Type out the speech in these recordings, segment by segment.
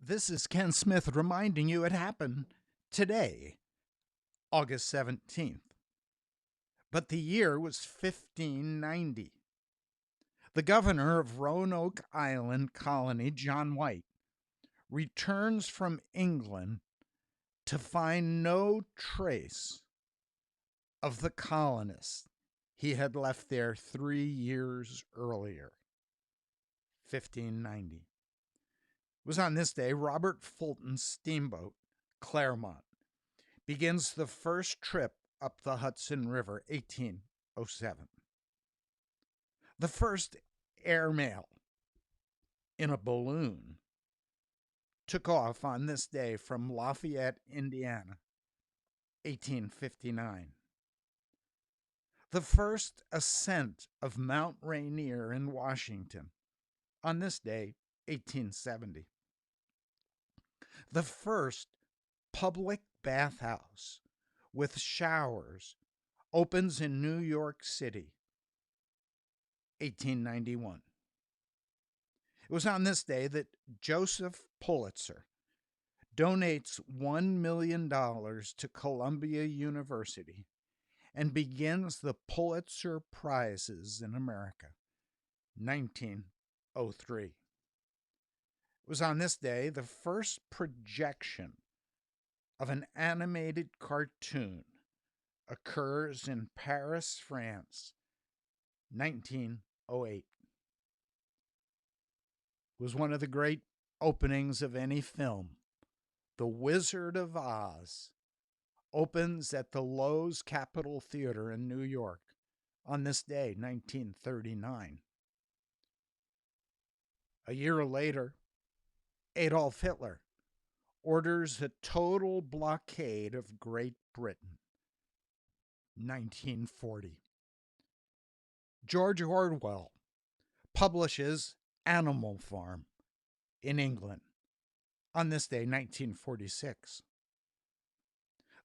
This is Ken Smith reminding you it happened today, August 17th. But the year was 1590. The governor of Roanoke Island colony, John White, returns from England to find no trace of the colonists he had left there 3 years earlier, 1590. It was on this day Robert Fulton's steamboat, Clermont, begins the first trip up the Hudson River, 1807. The first airmail in a balloon took off on this day from Lafayette, Indiana, 1859. The first ascent of Mount Rainier in Washington, on this day, 1870. The first public bathhouse with showers opens in New York City, 1891. It was on this day that Joseph Pulitzer donates $1 million to Columbia University and begins the Pulitzer Prizes in America, 1903. It was on this day the first projection of an animated cartoon occurs in Paris, France, 1908. It was one of the great openings of any film. The Wizard of Oz opens at the Loew's Capitol Theater in New York on this day, 1939. A year later, Adolf Hitler orders a total blockade of Great Britain, 1940. George Orwell publishes Animal Farm in England on this day, 1946.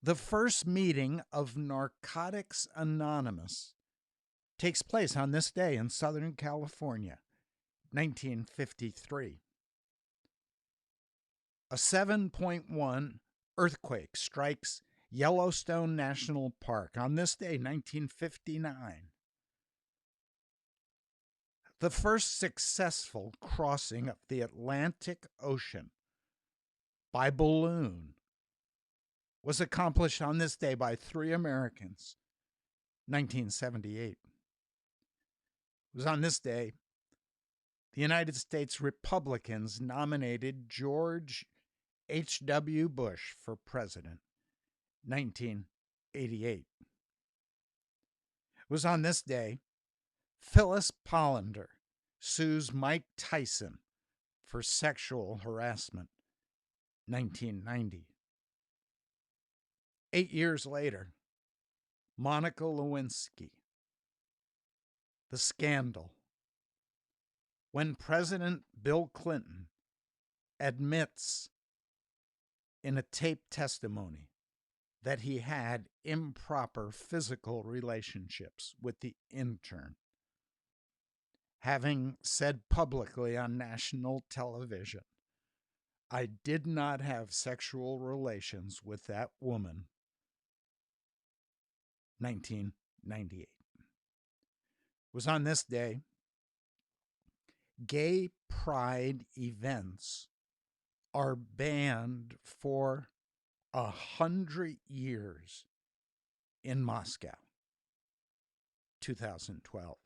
The first meeting of Narcotics Anonymous takes place on this day in Southern California, 1953. A 7.1 earthquake strikes Yellowstone National Park on this day, 1959. The first successful crossing of the Atlantic Ocean by balloon was accomplished on this day by 3 Americans, 1978. It was on this day the United States Republicans nominated George H.W. Bush for president, 1988. It was on this day Phyllis Pollender sues Mike Tyson for sexual harassment, 1990. 8 years later, Monica Lewinsky, the scandal, when President Bill Clinton admits in a taped testimony that he had improper physical relationships with the intern, having said publicly on national television, "I did not have sexual relations with that woman," 1998. It was on this day gay pride events are banned for 100 years in Moscow, 2012.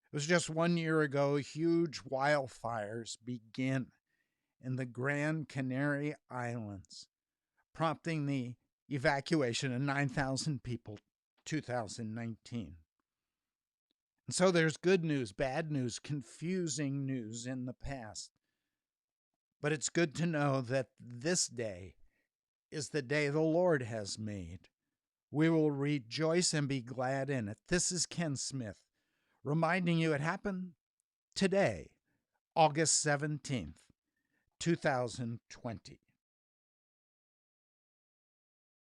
It was just 1 year ago, huge wildfires began in the Gran Canary Islands, prompting the evacuation of 9,000 people, 2019. And so there's good news, bad news, confusing news in the past. But it's good to know that this day is the day the Lord has made. We will rejoice and be glad in it. This is Ken Smith, reminding you it happened today, August 17th, 2020.